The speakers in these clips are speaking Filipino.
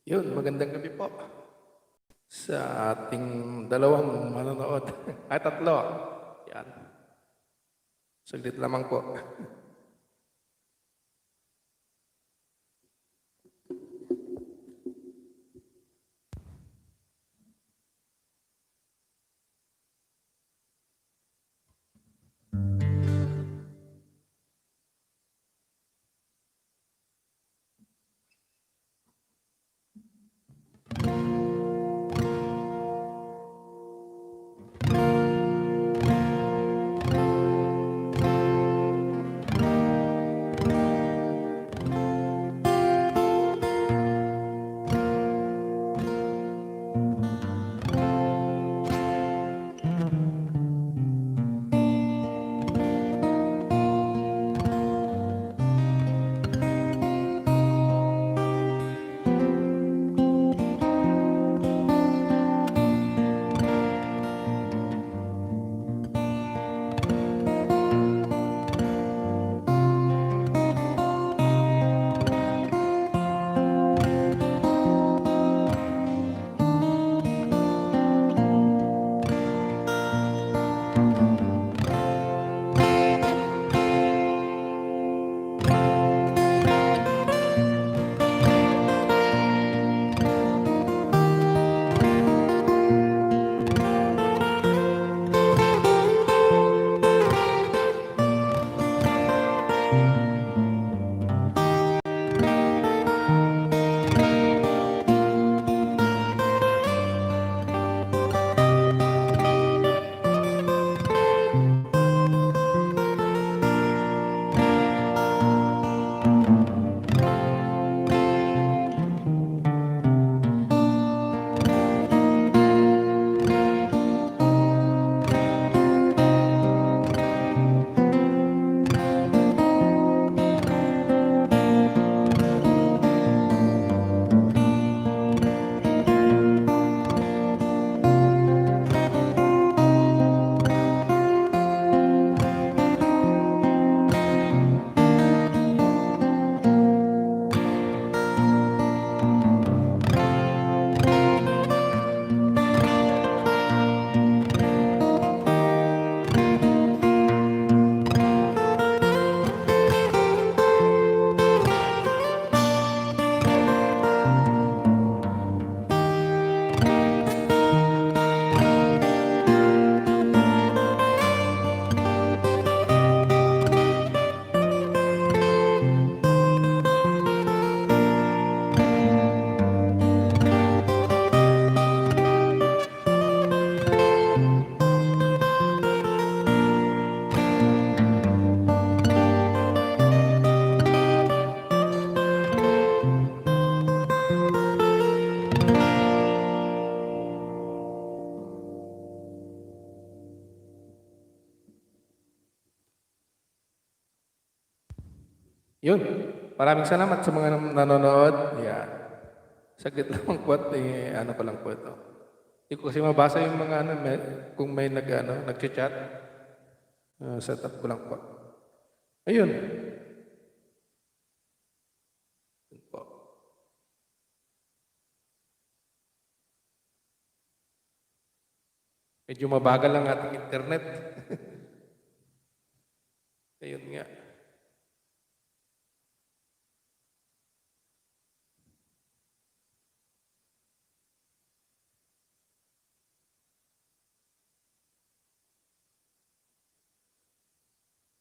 Yun, magandang gabi po sa ating dalawang manonood. Ay, tatlo. Yan. Saglit lamang po. Yun. Maraming salamat sa mga nanonood. Yan. Saglit lamang po at ano pa lang po ito. Hindi ko kasi mabasa yung mga kung may nag-chat. Set up ko lang po. Ayun. Yun po. Medyo mabagal lang ating internet. Ayun nga.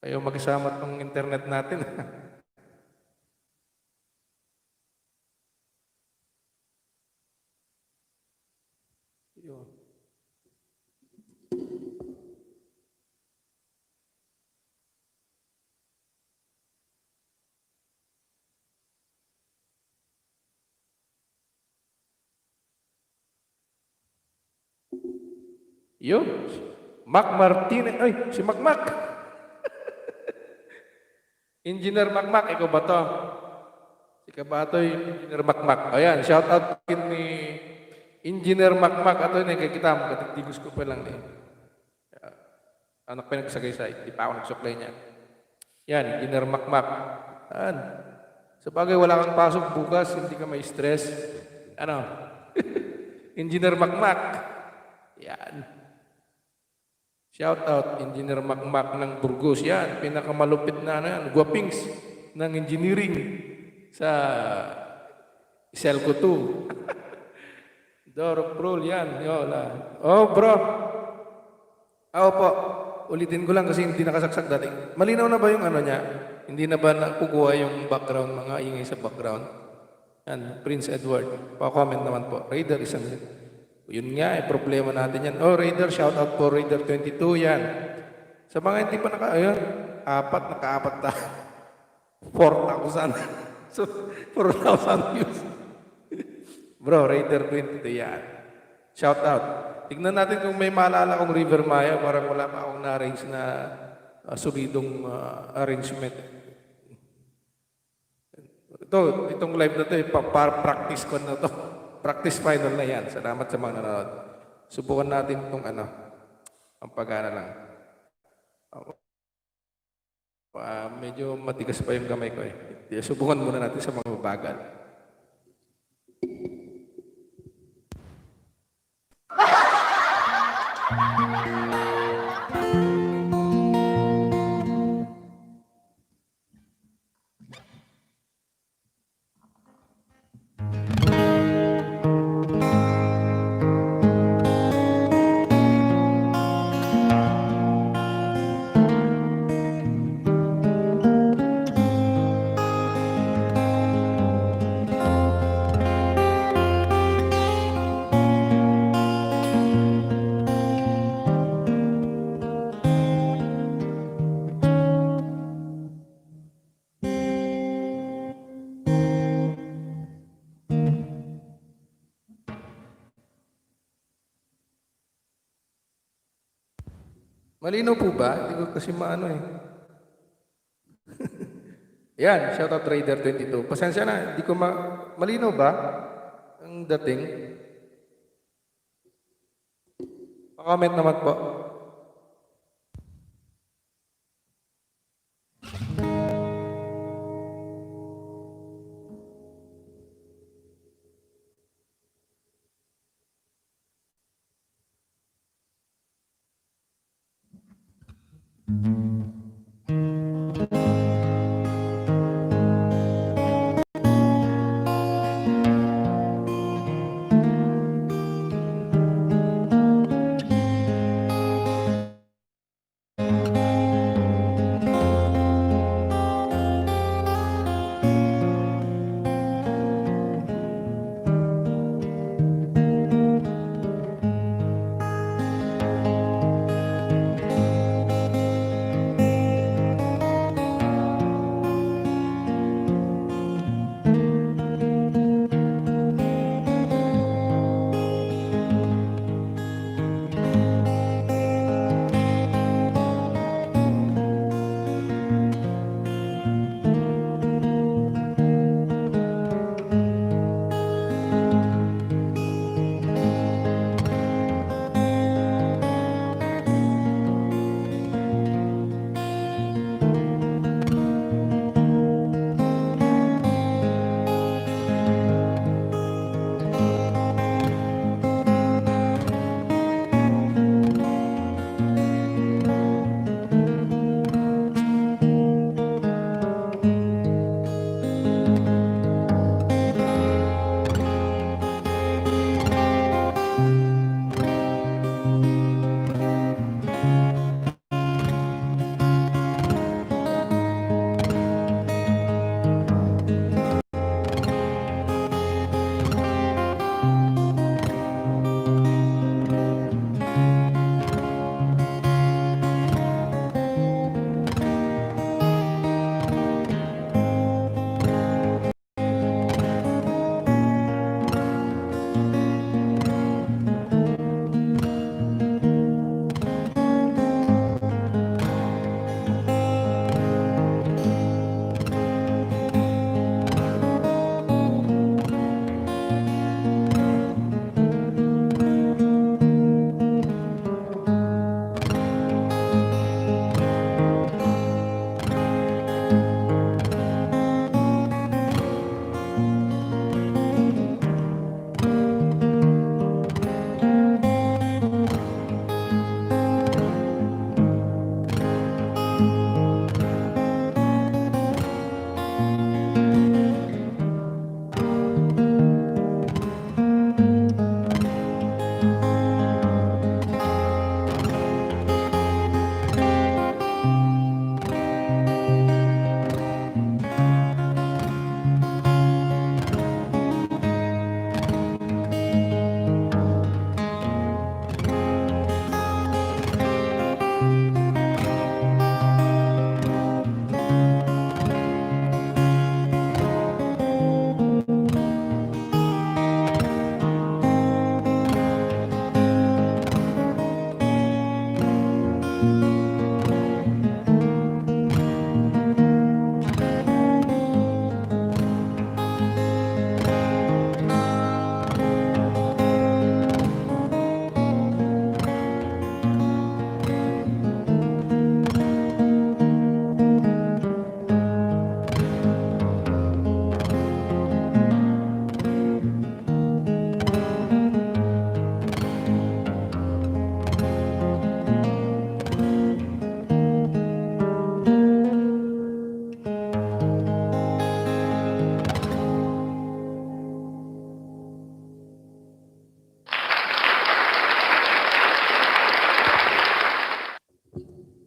Ayaw mag-isama tong internet natin. Yun. Yun. Mac Martinez. Ay, si Mac Mac. Engineer Mac Mac, ikaw ba to? Si Kabatoy, Engineer Mac Mac. Ayan, shout out ni Engineer Mac Mac. Ato yun, kita mo, katigdigos ko pa lang. Anak pa nagsagay-say, di pa ako nagsuklay niya. Yan, Engineer Mac Mac. Yan. Sa bagay, wala kang pasok bukas, hindi ka may stress. Ano? Engineer Makmak. Yan. Shout out, Engineer Makmak ng Burgos. Yan, pinakamalupit na ano yan, guwapings ng engineering sa Selco 2. Dorok Prol, yan. Yola. Oh, bro. Po. Ulitin ko lang kasi hindi nakasaksak dati. Malinaw na ba yung ano niya? Hindi na ba nakukuha yung background, mga ingay sa background? Yan, Prince Edward. Pa-comment naman po. Raider, isang... Yun nga, problema natin yan. Oh, Raider, shout out po Raider 22, yan. Sa mga hindi pa ayun, naka-apat na. 4,000. So, 4,000 views. Bro, Raider 22, yan. Shout out. Tignan natin kung may maalala kong River Maya, parang wala pa akong na-arrange na solidong arrangement. Itong live na to, para practice ko na to. Practice final na yan. Salamat sa mga nanonood. Subukan natin itong ang pag-ana lang. Medyo matigas pa yung kamay ko eh. Subukan muna natin sa mga bagal. Malinaw po ba? Hindi ko kasi maano eh. Yan, shoutout Raider 22. Pasensya na, hindi ko malinaw ba ang dating? Pa-comment naman po.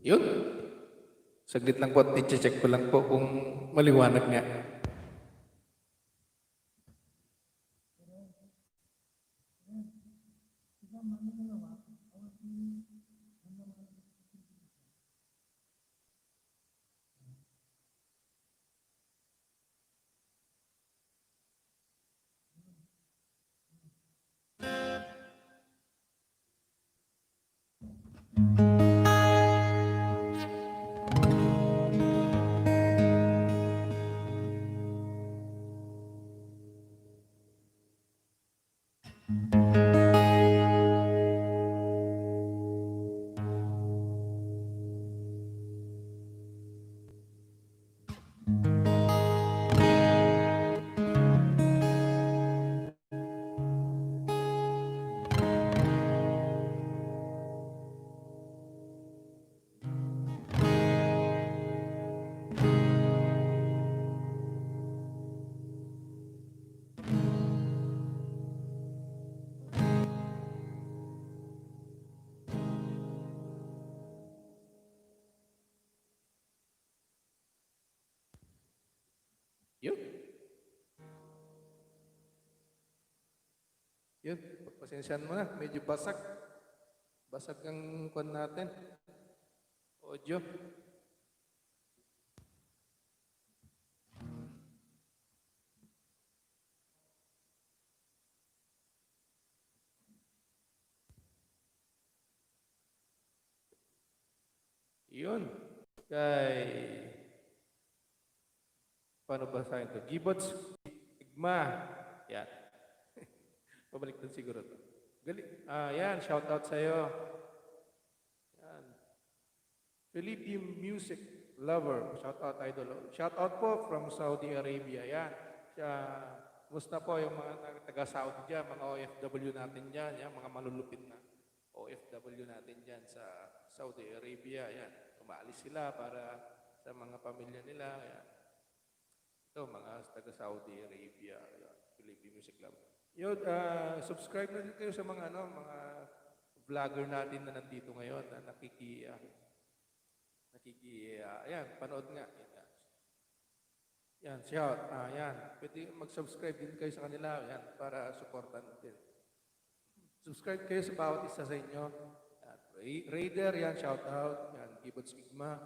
Yun. Saglit lang po at i-check ko lang po kung maliwanag nga. Yun. Yun. Pasensyahan mo na. Medyo basag. Basag ang kwan natin. Audio. Yun. Paano ba sa ito? Gibots, Igma. Yan. Pabalik din siguro to. Galing. Yan. Shout out sa'yo. Yan. Philippine music lover. Shout out idol. Shout out po from Saudi Arabia. Yan. Musta po yung mga taga-Saudi dyan, mga OFW natin dyan, yan, mga malulupit na OFW natin dyan sa Saudi Arabia. Yan. Umaalis sila para sa mga pamilya nila. Yan. Ito, mga taga-Saudi Arabia. Yan. Philippine music lover. Yun, subscribe na din kayo sa mga mga vlogger natin na nandito ngayon na ayan, panood nga. Yan, shout. Yan, pwede mag-subscribe din kayo sa kanila, yan, para supportan din. Subscribe kayo sa bawat isa sa inyo. Yan, Raider, yan, shout out. Yan, Gibots Sigma.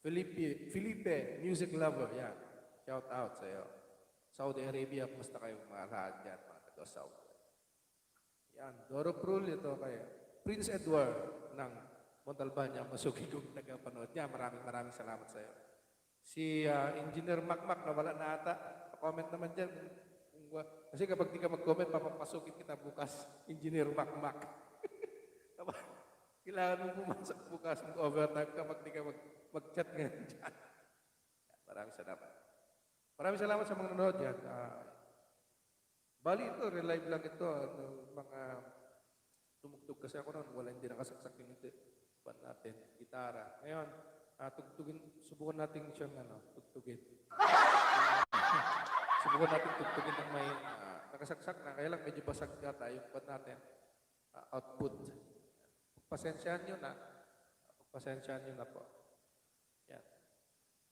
Felipe, music lover, yan, shout out sa iyo. Saudi Arabia, kumusta kayo mga lahat dyan, mga taga-Saudi. Yan, Doro Prul, ito kay Prince Edward ng Montalban, yan, masuki kong nagpanood niya. Maraming salamat sa iyo. Si Engineer Macmac, nawala na ata. Pa-comment naman dyan. Kasi kapag di ka mag-comment, papapasukin kita bukas. Engineer Macmac. Kailangan mo pumasok bukas mag-overtime kapag di ka mag-chat ngayon dyan. Maraming salamat. Maraming salamat sa mga nanonood yan. Bali ito, relive lang ito. Mga tumugtog kasi ako noon, wala hindi nakasaksak yung pan natin, gitara. Ngayon, subukan natin siyang tugtugin. Subukan natin tugtugin ng may nakasaksak na. Kaya lang medyo basag yata yung pan natin. Output. Pasensyahan nyo na. Pasensyahan nyo na po. Yan.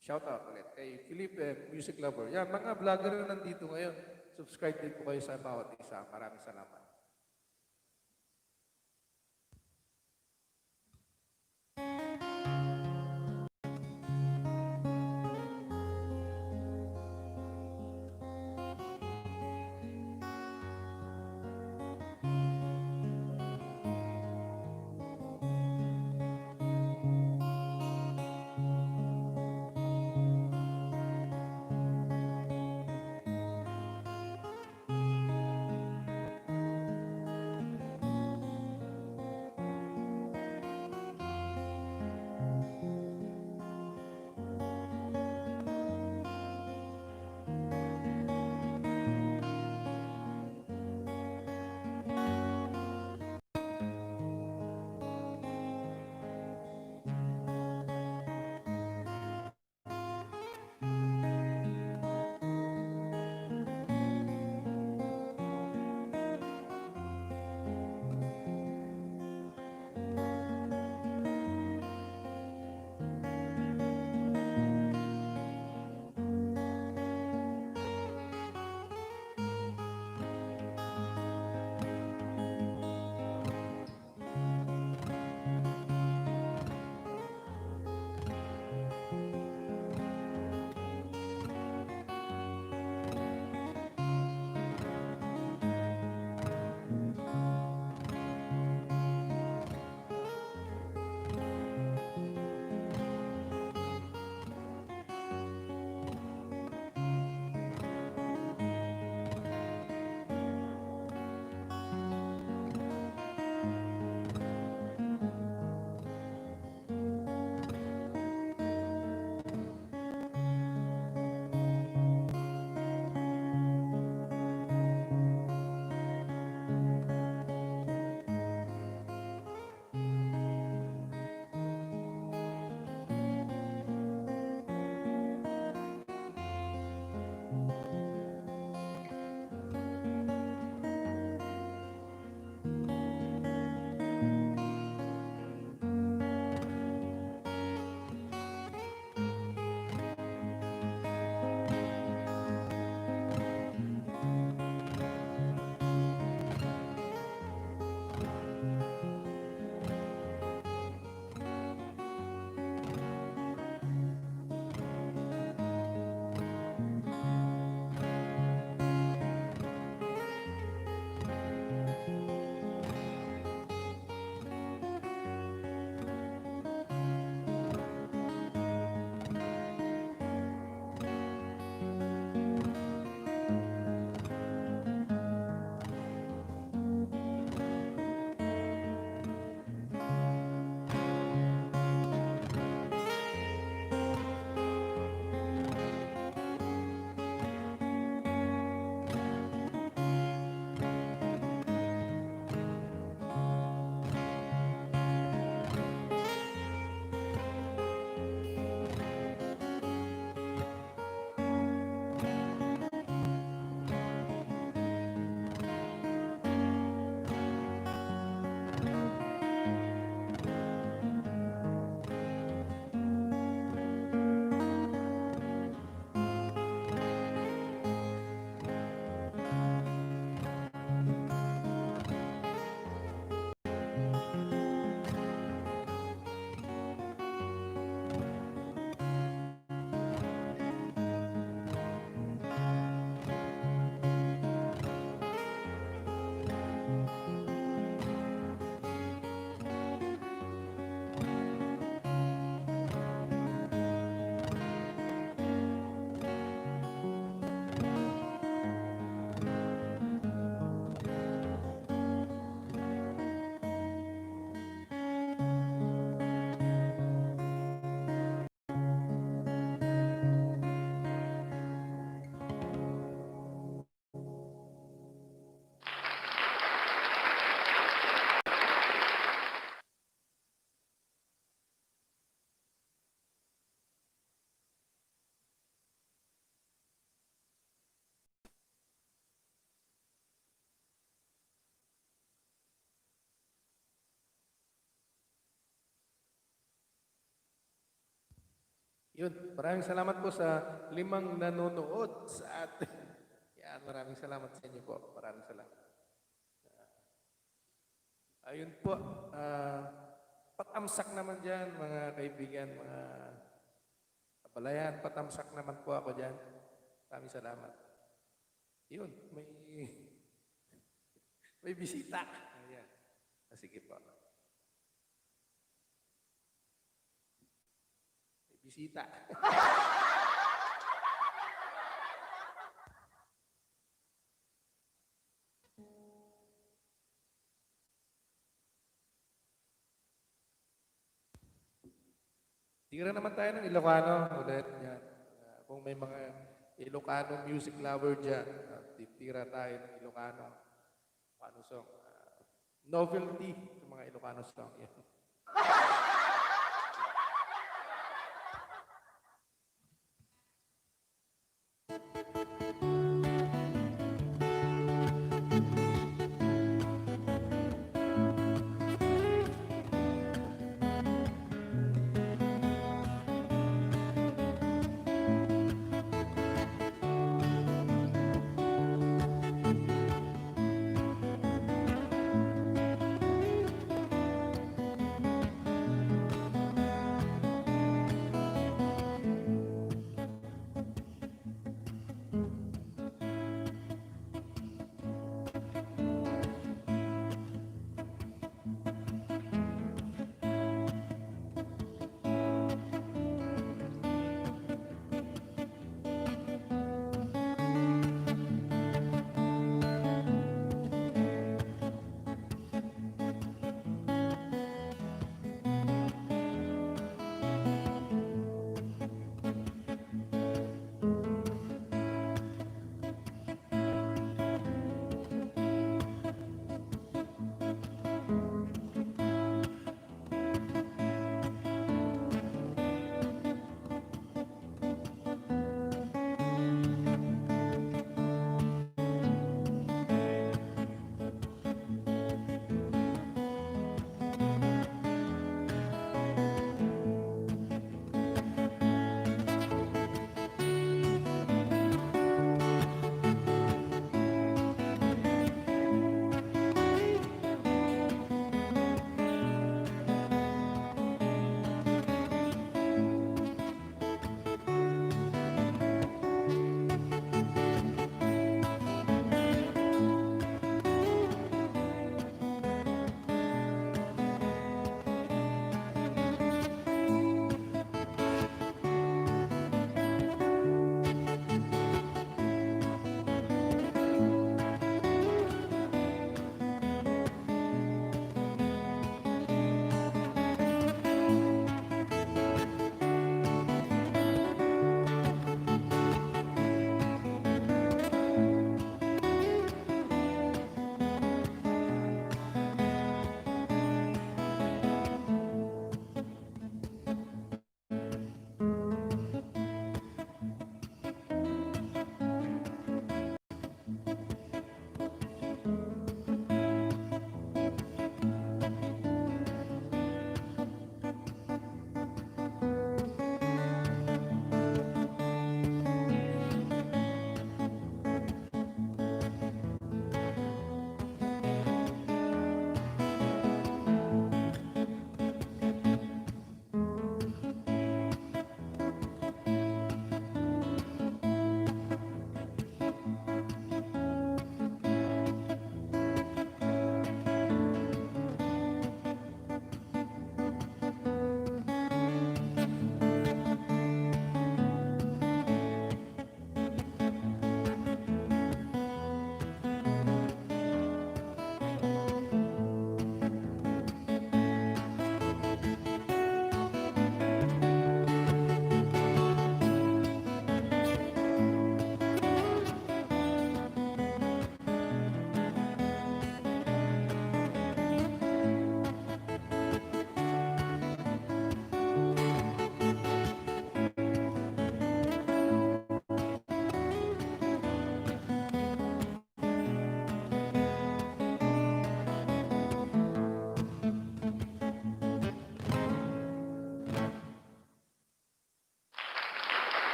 Shout out ulit kay Felipe, music lover. Yan, mga vlogger na nandito ngayon. Subscribe din po kayo sa bawat isa. Maraming salamat. Yun, maraming salamat po sa 5 nanonood sa atin. Yan, maraming salamat sa inyo po. Maraming salamat. Ayun po, patamsak naman dyan, mga kaibigan, mga kabalayan, patamsak naman po ako dyan. Maraming salamat. Yun, may bisita. Ayan. Sige po. May bisita. Tira naman tayo ng Ilocano ulit. Yan. Kung may mga Ilocano music lover dyan, titira tayo ng Ilocano. Ilocano song. Novelty sa mga Ilocano song. Yan.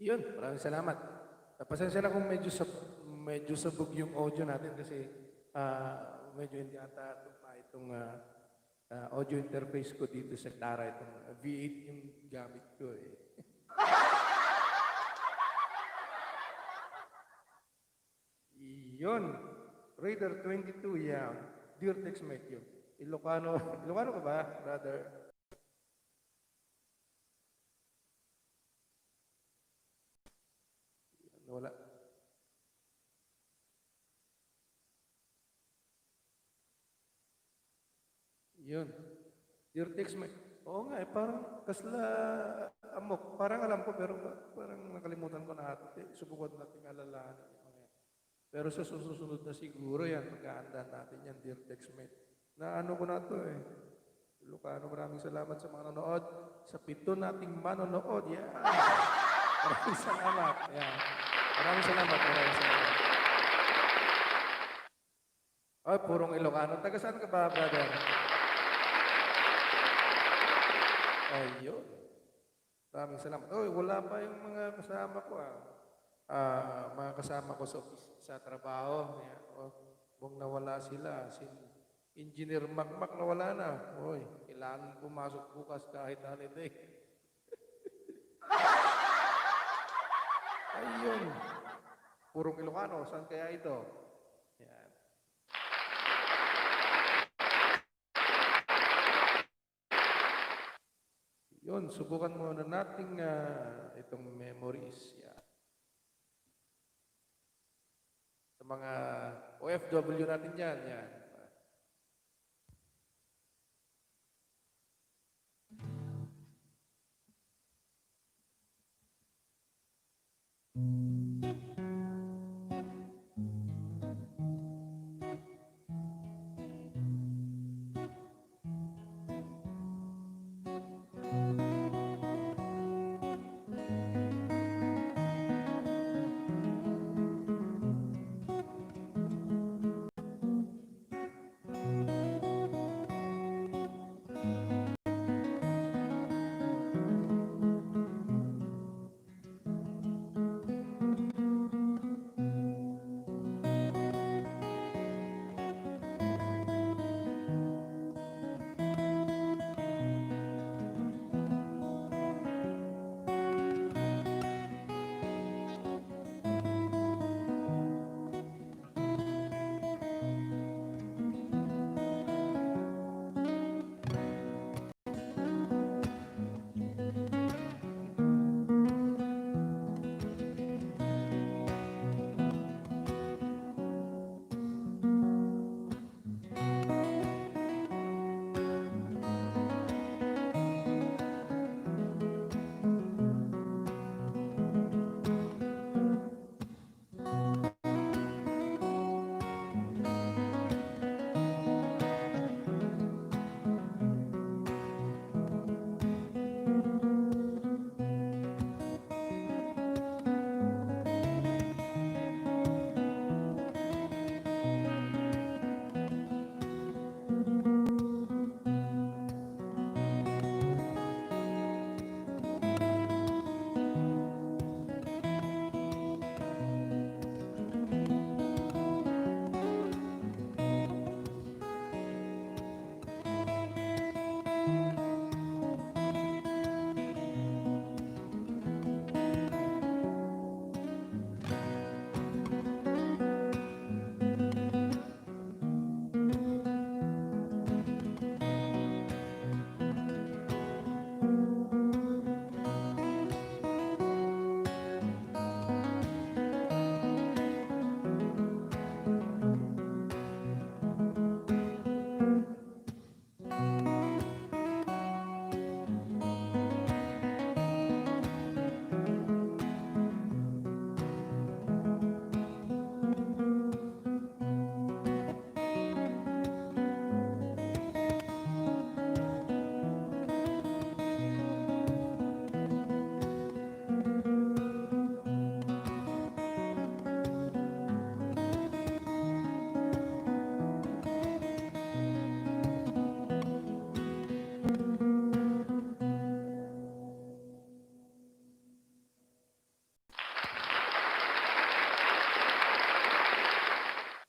Yun, maraming salamat. Pasensya na kung medyo sabog yung audio natin kasi medyo hindi ata itong audio interface ko dito sa Tara. Itong V8 yung gamit ko eh. Yun, Raider 22, yeah. Dear Texmate yun. Ilocano ka ba, brother? Wala. Yun. Dear Texmate. Oo nga eh, parang kasla amok. Parang alam ko pero parang nakalimutan ko na ito. Subukan natin alalahanin. Pero sa susunod na siguro yan, pagkaandaan natin yan, dear Texmate. Na ano ko na to eh. Lucano, maraming salamat sa mga nanonood. Sa 7 nating manonood. Yeah. Maraming salamat. Yeah. Maraming salamat. Ay, purong Ilocano. Taga saan ka ba, brother? Ayun. Maraming salamat. Oy, wala pa yung mga kasama ko mga kasama ko sa trabaho. Yan. Kung nawala sila, Engineer Makmak nawala na. Hoy, kailangan pumasok bukas kahit holiday. Ayun. Purong Ilocano, saan kaya ito? Yan. Yun, subukan muna nating itong memories. Yan. Sa mga OFW natin yan. Yan.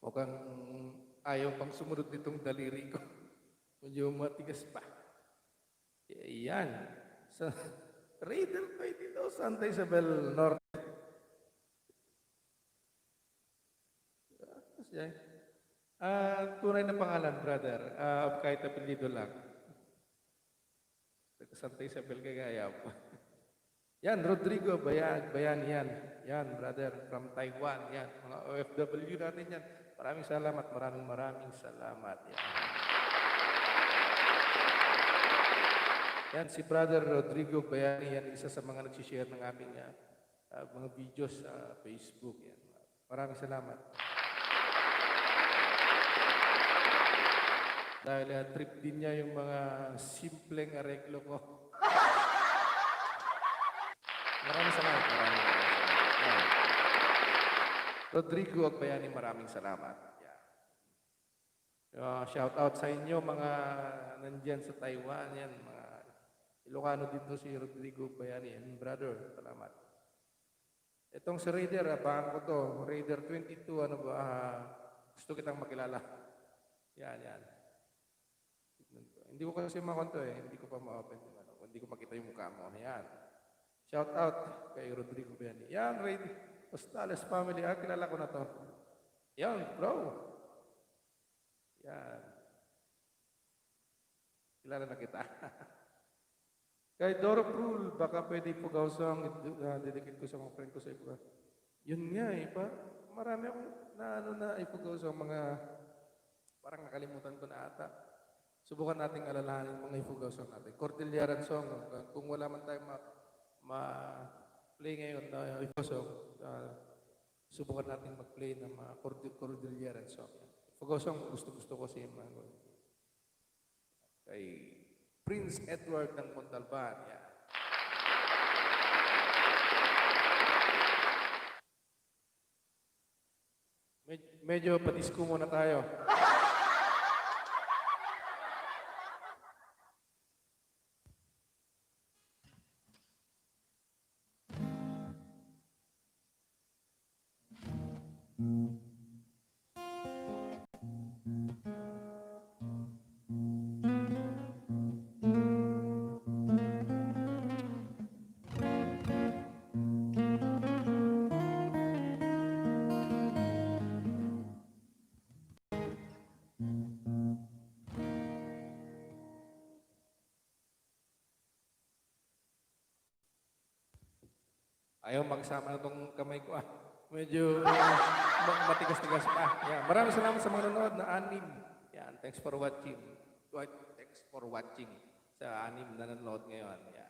Mukhang ayaw pang sumunod nitong daliri ko. Medyo matigas pa. Yan. Sa Raider 22, Santa Isabel Norte. Tunay na pangalan, brother. Kahit apelido lang. Santa Isabel Cagayan. Yan, Rodrigo Bayan yan. Yan, brother, from Taiwan. Yan, mga OFW natin yan. Maraming salamat, maraming salamat. Yan. Yan, si brother Rodrigo Bayani, yan, isa sa mga nagsishare ng aming mga videos sa Facebook. Yan. Maraming salamat. Dahil trip din niya yung mga simpleng areglo ko. Maraming salamat. Yan. Rodrigo Agbayani, maraming salamat. Yan. Shout out sa inyo mga nandyan sa Taiwan. Yan, mga Ilocano dito si Rodrigo Agbayani. Yan, brother, salamat. Itong si Raider, abangan ko to. Raider 22, ano ba? Gusto kitang makilala. Yan. Hindi ko kasi makonto Hindi ko pa ma-open yung ano. Hindi ko makita yung mukha mo. Yan. Shout out kay Rodrigo Bayani. Yan, Raid Postales family. Kilala ko na to. Yan, bro. Yan. Kilala na kita. Kay Doro Prul, baka pwede ipugaw song, dedicate ko sa mga friend ko sa iba. Yun nga marami akong na ipugaw sa mga, parang nakalimutan ko na ata. Subukan nating alalahanin mga ipugaw song natin. Cordilleran song, kung wala man tayo ma-play ngayon na ipugaw song, subukan natin mag-play ng mga Cordilleran song. Ipugaw song, gusto ko siya kay Prince Edward ng Montalban. Yan. Medyo patisko muna tayo. Ayaw magsama na itong kamay ko. Medyo matigas-tigas pa. Yan. Maraming salamat sa mga nanonood na 6. Yan. Thanks for watching. Thanks for watching sa 6 na nanonood ngayon. Yan.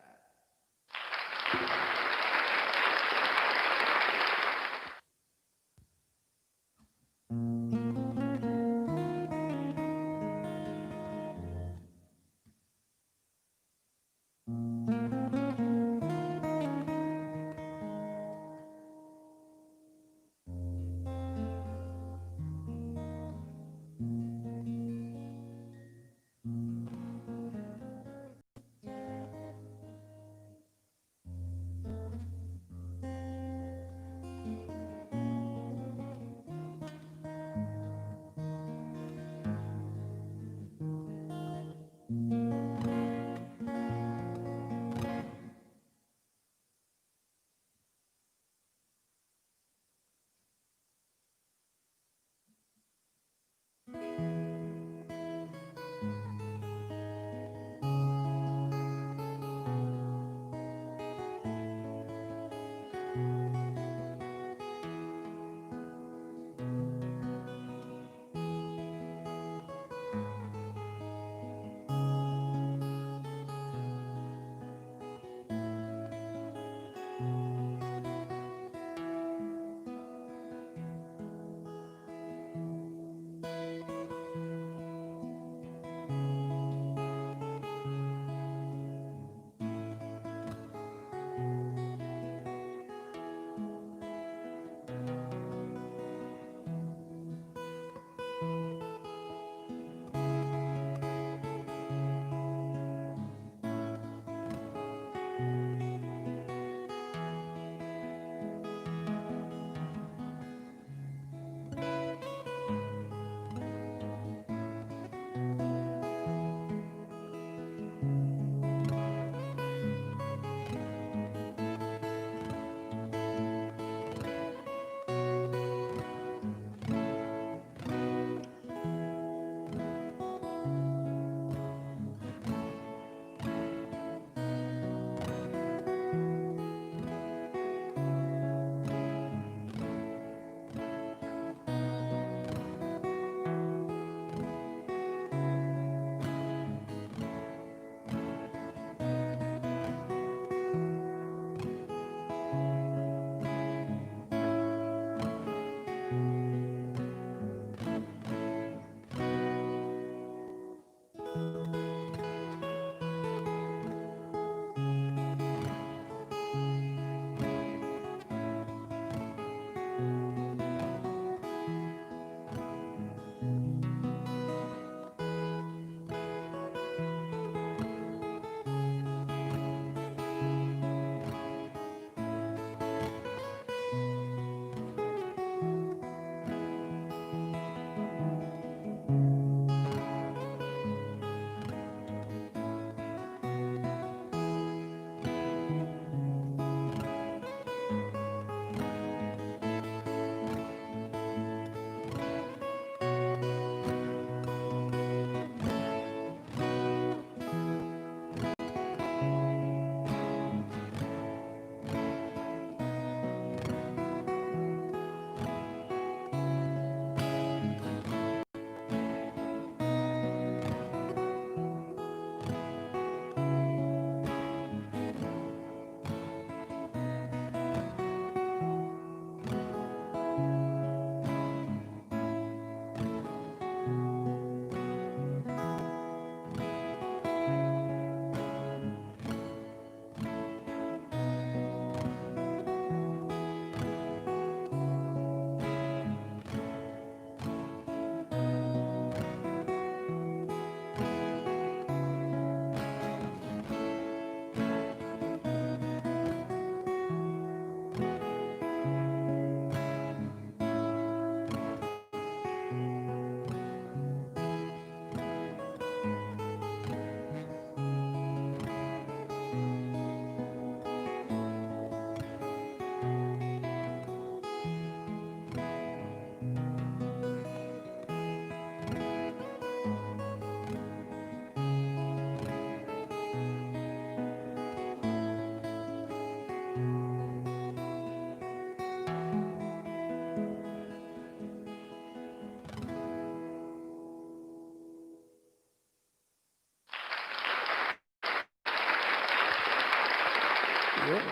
Yun.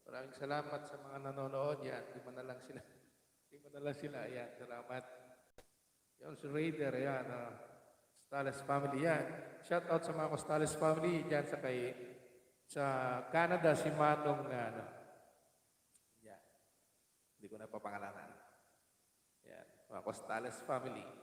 Maraming salamat sa mga nanonood. Yan, di mo na lang sila. Di mo na lang sila. Yan, salamat. Yun, si Raider, yan. Costales family, yan. Shout out sa mga Costales family. Yan sa Canada, si Manong na yan. Hindi ko na papangalanan. Yan, mga Costales family. Yun.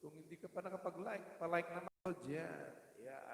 Kung hindi ka pa nakapag-like, pa-like naman dyan. Yeah.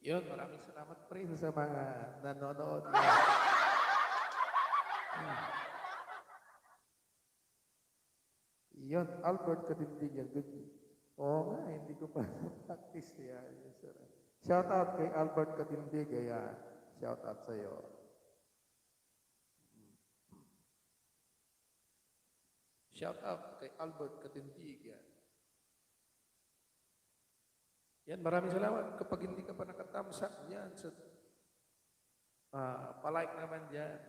Yun, maraming salamat pre sa mga nanonood. Yun, Albert Kadindigan. Good. Oo nga, hindi ko pa practice. Yan, yes, sir. Shout out kay Albert Kadindig. Ayan. Shout out sa'yo. Shout out kay Albert Kadindig. Yan, maraming salamat. Kapag hindi ka pa nakatamsak, yan, sa, palike naman dyan.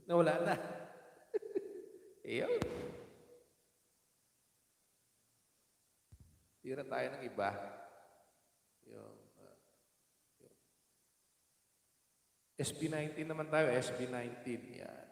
Nawala na. Iyon. Tira tayo ng iba. Yung, SB19 naman tayo, SB19. Yan.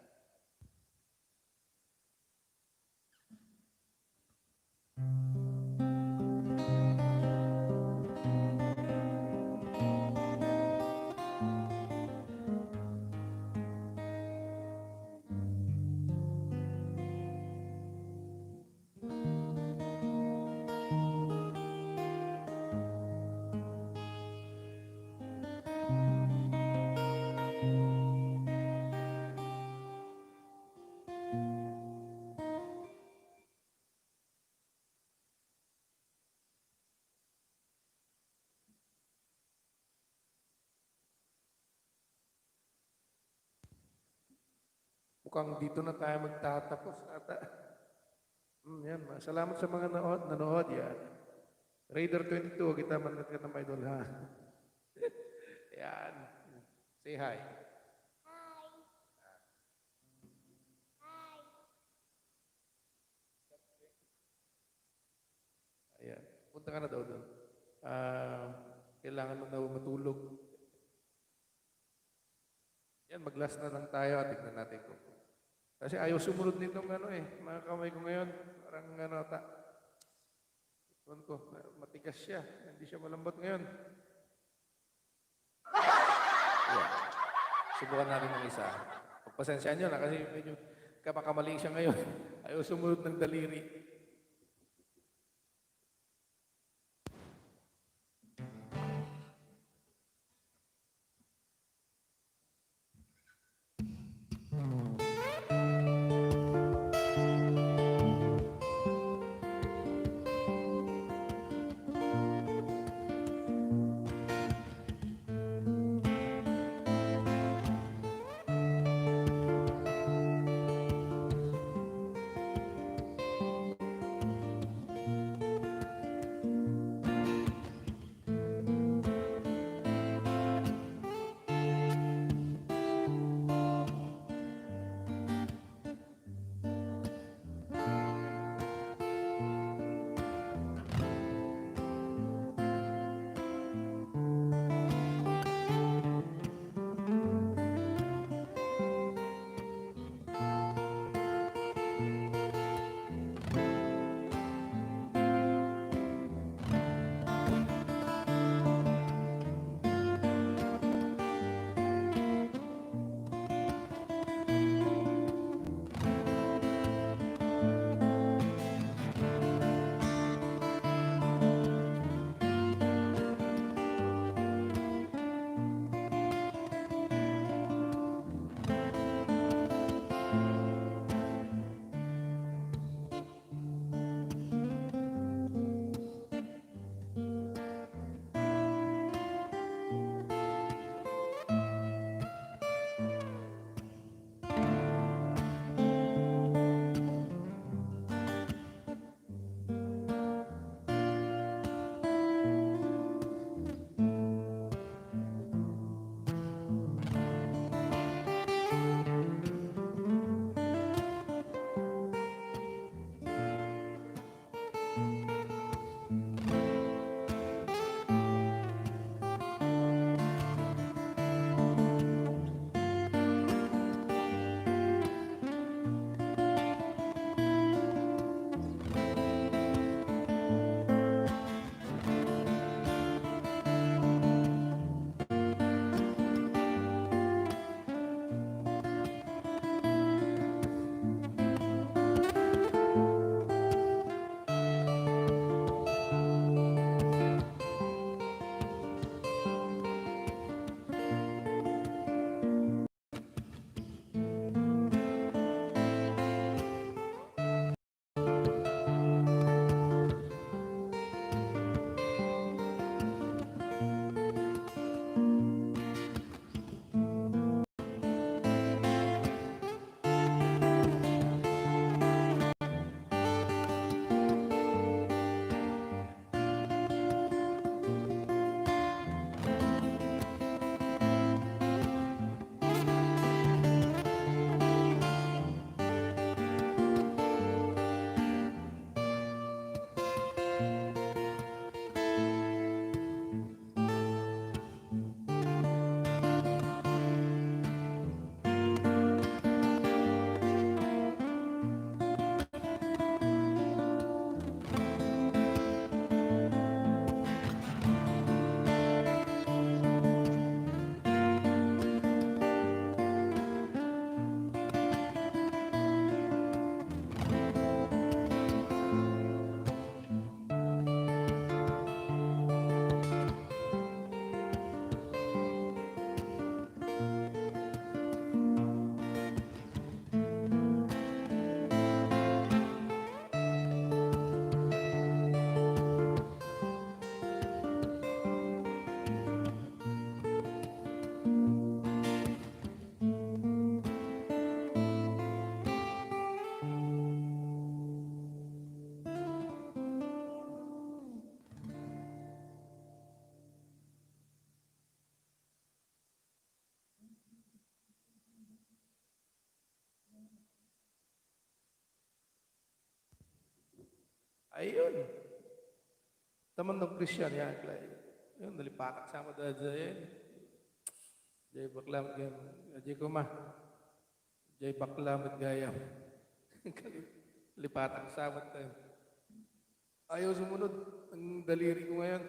Mukhang dito na tayo magtatapos ata. Yan. Salamat sa mga nanood. Yan. Raider 22, kita manat ka ng idol ha. Yan. Say hi. Ayan. Punta ka na daw doon. Kailangan mo daw matulog. Yan, mag-last na lang tayo at tignan natin kung. Kasi ayaw sumunod nitong mga kamay ko ngayon. Parang Tuwan ko, matigas siya. Hindi siya malambot ngayon. Yeah. Subukan natin ng isa. Pagpasensyaan nyo na kasi medyo kapakamali siya ngayon. Ayaw sumunod ng daliri. Ayun. Taman ng Christian yan, Clay. Yun, nalipatak sama dahil sa yan. Jay baklam gayam. Jay kuma. Jay baklam gayam. Lipatak sama tayo. Ayaw sumunod. Ang daliri ko ngayon.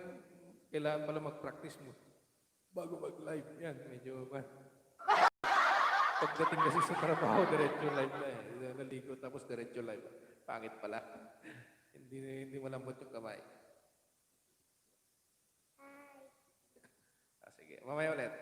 Kailangan pala mag-practice mo. Bago mag-live. Yan, medyo ba. Pagdating kasi sa trabaho, diretso live na eh. Naligo tapos diretso live. Pangit pala. Hindi malambot yung kamay. Sige, mamaya ulit.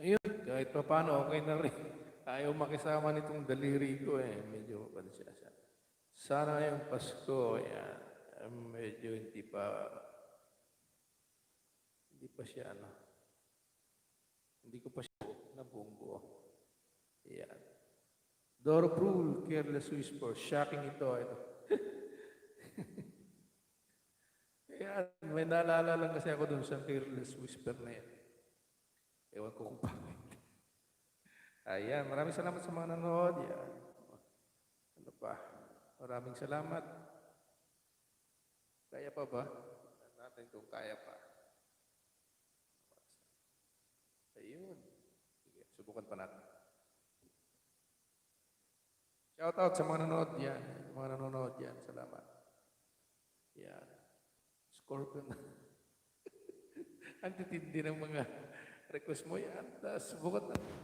Ayun, kahit pa paano, okay na rin. Ayaw makisama nitong daliri ko eh. Medyo pansya siya. Sana ngayong Pasko, yan, medyo hindi pa siya ano, hindi ko pa siya na buong buo. Yan. Doro Brule, Careless Whisper, shocking ito. Yan, may naalala lang kasi ako dun sa Careless Whisper na yan. Ewan ko kung bakit. Ayan, maraming salamat sa mga nanonood. Yan. Ano pa? Maraming salamat. Kaya pa ba? Tingnan natin kung kaya pa. Ayun. Sige, subukan pa natin. Shout out sa mga nanonood yan. Mga nanonood yan. Salamat. Yan. Scorpion. Ang titindi ng mga request mo yan. Subukan natin.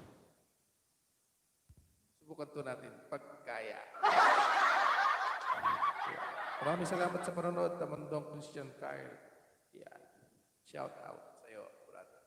Subukan to natin. Pagkaya. Maraming salamat sa panonood, Tamandong Christian Kyle. Yan. Shout out sa iyo, brother.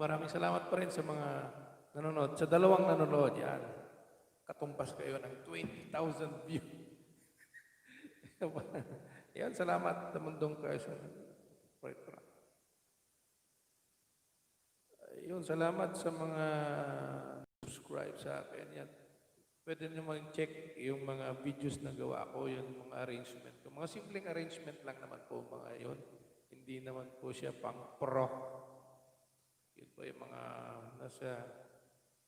Maraming salamat pa rin sa mga nanonood. Sa dalawang nanonood, yan. Katumpas kayo ng 20,000 views. Yan, salamat. Tamandong kayo sa yun, salamat sa mga subscribe sa akin. Yan. Pwede nyo mag-check yung mga videos na gawa ko, yung mga arrangement ko. Mga simpleng arrangement lang naman po, mga yun. Hindi naman po siya pang pro. Yun po yung mga nasa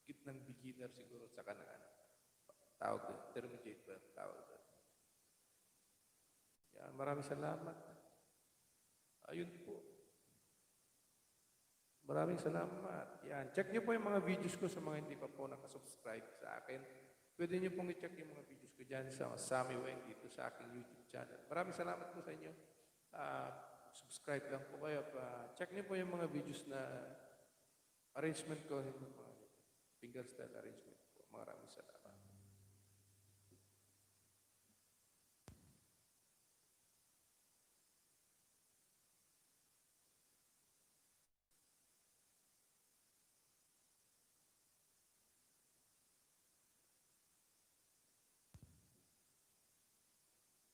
gitnang beginner siguro sa kanaan. Tawag doon, intermediate ba? Tawag doon. Yan, maraming salamat. Ayun po. Maraming salamat. Yan, check niyo po yung mga videos ko sa mga hindi pa po nakasubscribe sa akin. Pwede niyo pong i-check yung mga videos ko dyan sa Sammy Weng dito sa aking YouTube channel. Maraming salamat po sa inyo. Subscribe lang po kayo. Check niyo po yung mga videos na arrangement ko, yung mga fingerstyle arrangement po. Maraming salamat.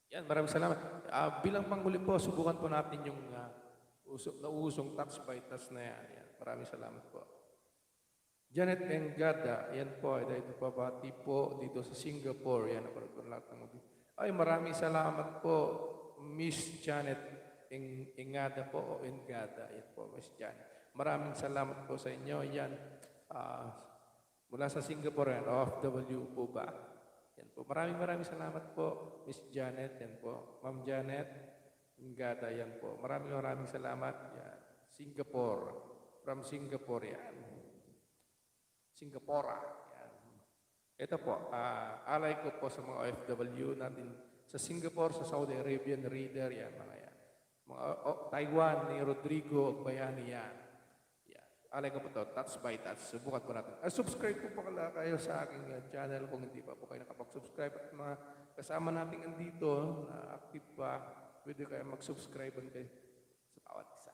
Yan, maraming salamat. Bilang panghuli po, subukan po natin yung nausong touch by touch na yan. Yan. Maraming salamat po. Janet Engada, yan po, ito pabati po dito sa Singapore. Yan, naparag ko lahat ng ay, maraming salamat po, Miss Janet Engada po, o Engada. Yan po, Miss Janet. Maraming salamat po sa inyo. Yan, mula sa Singapore, yan, OFW po ba? Yan po. Maraming salamat po, Miss Janet. Yan po. Ma'am Janet, Engada, yan po. Maraming salamat. Yan. Singapore. From Singapore, yan. Singapore. Yan. Ito po, alay ko po sa mga OFW natin sa Singapore, sa Saudi Arabian Reader, yan, mga yan. Mga Taiwan, ni Rodrigo Bayani, yan. Alay ko po ito, touch by touch. Subukan po natin. Subscribe po pala kayo sa aking channel kung hindi pa po kayo nakapag-subscribe. At mga kasama natin andito na active pa, pwede kayo mag-subscribe kayo sa bawat isa.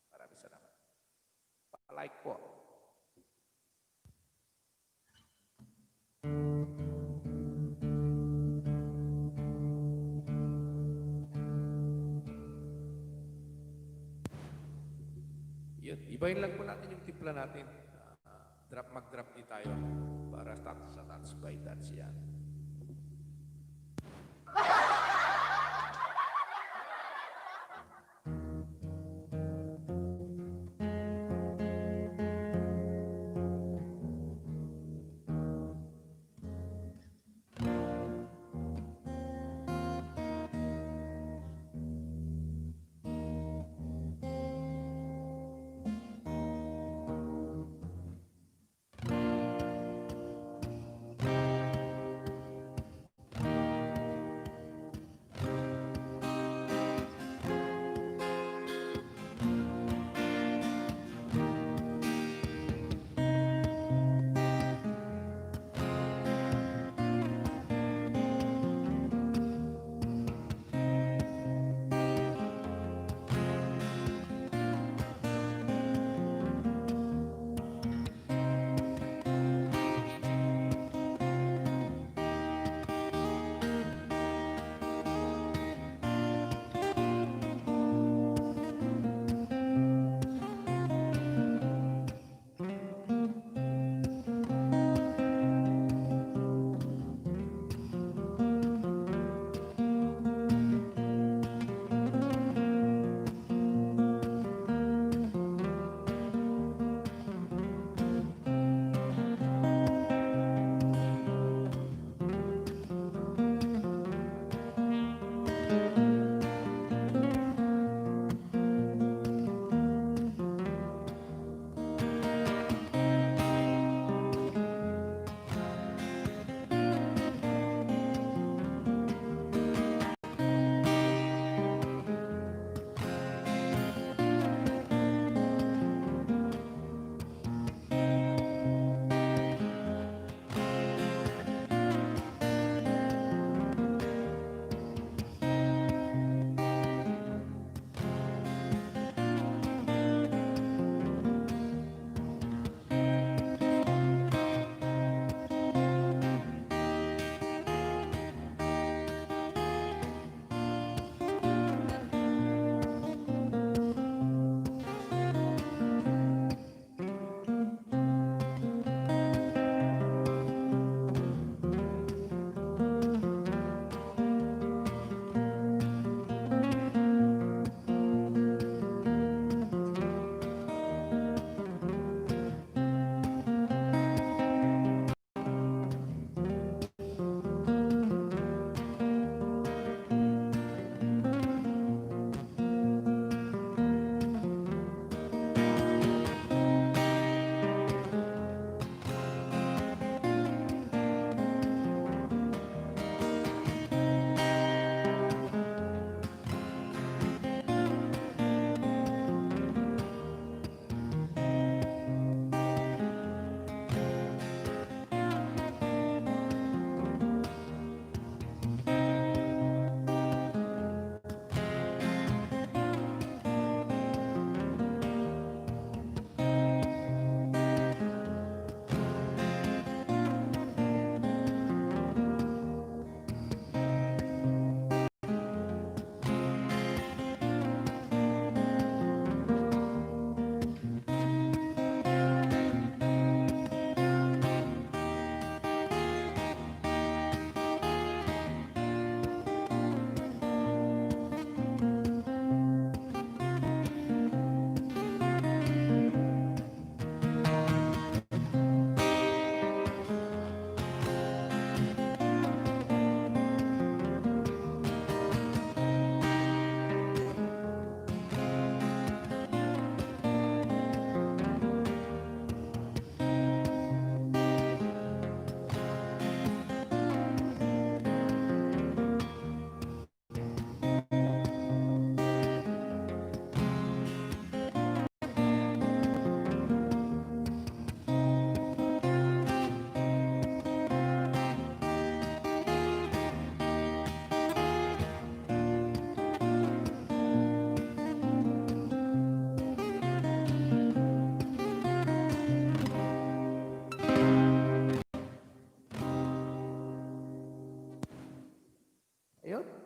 Maraming salamat. Pa-like po. Ibahin lang po natin yung timpla natin. Mag-drop din tayo para sa touch by touch yan.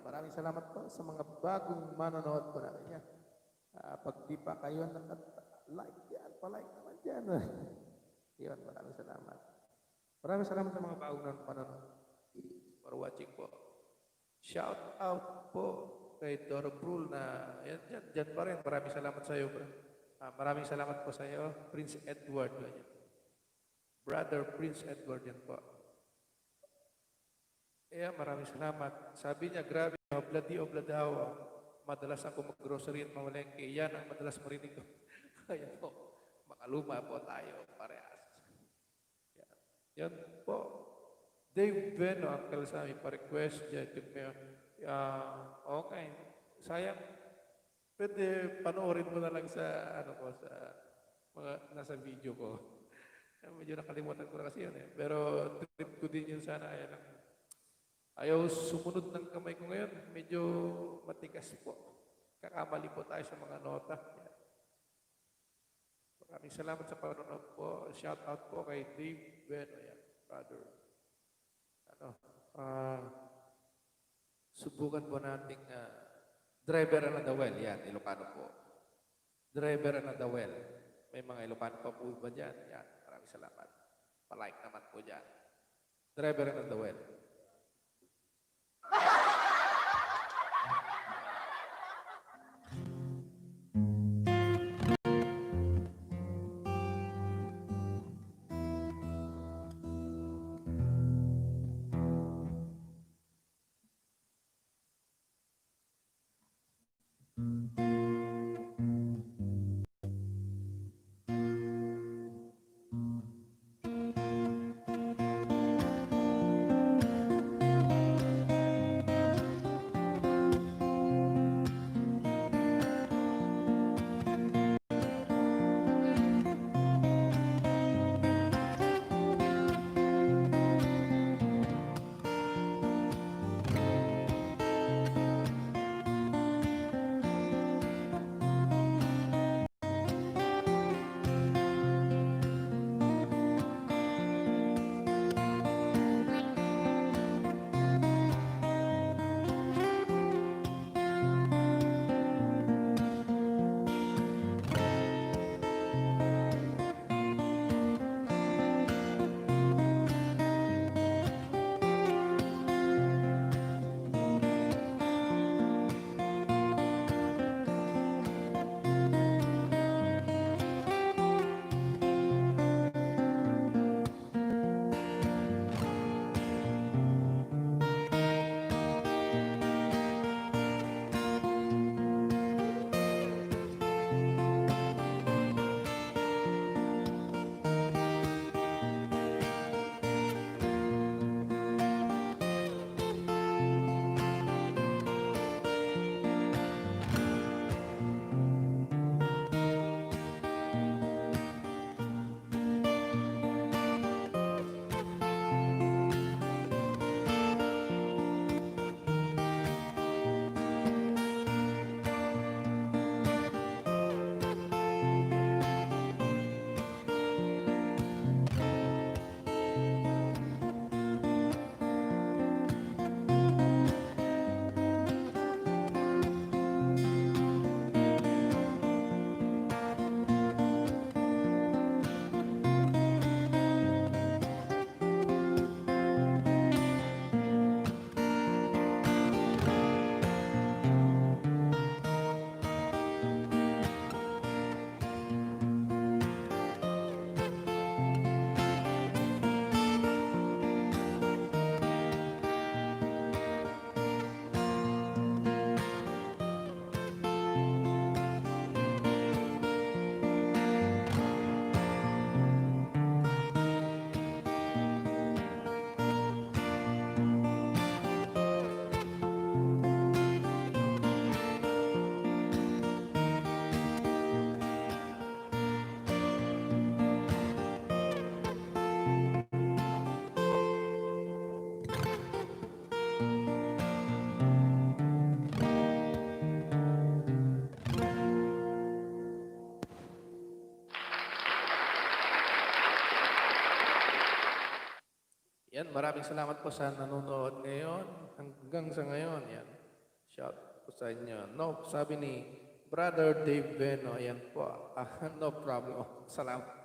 maraming salamat po sa mga bagong manonood po natin yan. Pag di pa kayo like yan, palike naman dyan. Yun, maraming salamat. Maraming salamat sa mga bagong manonood for watching po. Shout out po kay Doro Brul na yan pa rin. Maraming salamat sa iyo. Maraming salamat po sa iyo, Prince Edward. Brother Prince Edward yan po. Maraming salamat. Sabi niya, grabe, obladi-obladaw. Madalas ako mag-grocery at mamalengke. Yan ang madalas marinig ko. Kaya po, makaluma po tayo, parehas. Yan po. Dave Beno, Uncle Sammy, pa-request dyan. Okay. Sayang. Pwede panoorin mo na lang sa, sa mga nasa video ko. Medyo nakalimutan ko na kasi yun eh. Pero trip ko din yun sana. Ayaw sumunod ng kamay ko ngayon. Medyo matigas po. Kakamali po tayo sa mga nota. Maraming salamat sa panonood po. Shout out po kay Dave Beno. Brother. Subukan po nating driver and the well. Yan, Ilocano po. Driver and the well. May mga Ilocano pa po ba dyan? Yan, maraming salamat. Palike naman po dyan. Driver and the well. Yan, maraming salamat po sa nanonood ngayon. Hanggang sa ngayon, yan. Shout po sa inyo. No, sabi ni Brother Dave Beno, ayan po. No problem. Salamat.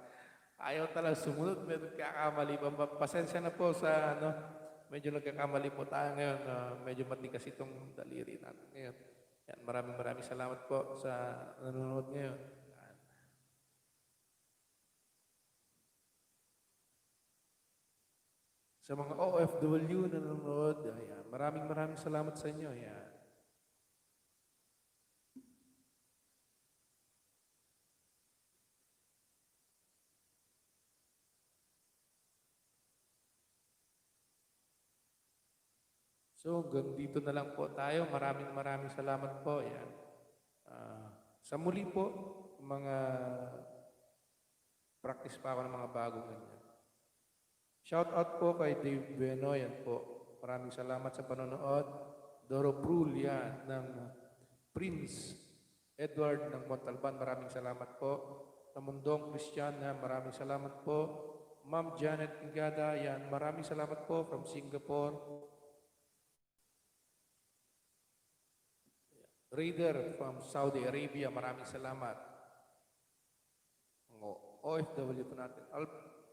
Ayaw talaga sumunod, medyo kakamali pa. Pasensya na po sa ano, medyo nagkakamali po tayo ngayon. Medyo matigas itong daliri natin ngayon. Yan, maraming salamat po sa nanonood ngayon. Yan. Sa mga OFW na nanonood, ayan, maraming salamat sa inyo. Yan. So, hanggang dito na lang po tayo. Maraming salamat po. Yan. Sa muli po, mga practice pa ako ng mga bagong ganyan. Shout out po kay Dave Beno, yan po. Maraming salamat sa panonood. Doro Brul, yan, ng Prince Edward ng Montalban, maraming salamat po. Namundong Christian, yan, maraming salamat po. Ma'am Janet Ingada, yan, maraming salamat po from Singapore. Raider from Saudi Arabia, maraming salamat. Ang OFW po natin.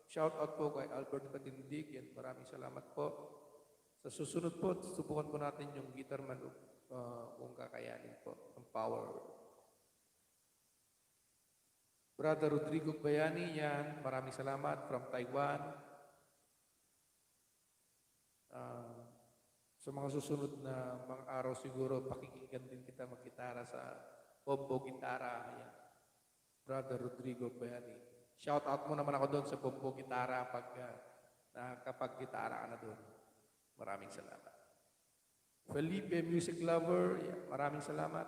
Shout out po kay Albert Patindig, yan, maraming salamat po. Sa susunod po, subukan po natin yung guitar man kung kakayanin po, ang power. Brother Rodrigo Bayani, yan, maraming salamat from Taiwan. Sa mga susunod na mga araw siguro, pakikinggan din kita magkitara sa Bombo Gitara. Yan. Brother Rodrigo Bayani. Shout out mo naman ako doon sa Bombo Gitara pag nakakapag-gitara ka na doon. Maraming salamat. Felipe Music Lover, yan, maraming salamat.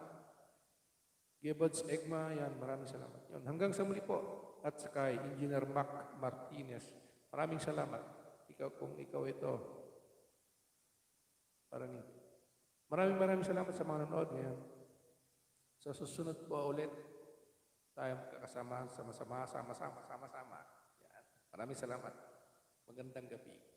Gibbons Egma, yan, maraming salamat. Yan, hanggang sa muli po. At saka Engineer Mac Martinez, maraming salamat. Kung ikaw ito, maraming salamat sa mga nanonood ngayon. Sa susunod po ulit, tayo magkakasama, sama-sama. Yan. Maraming salamat. Magandang gabi.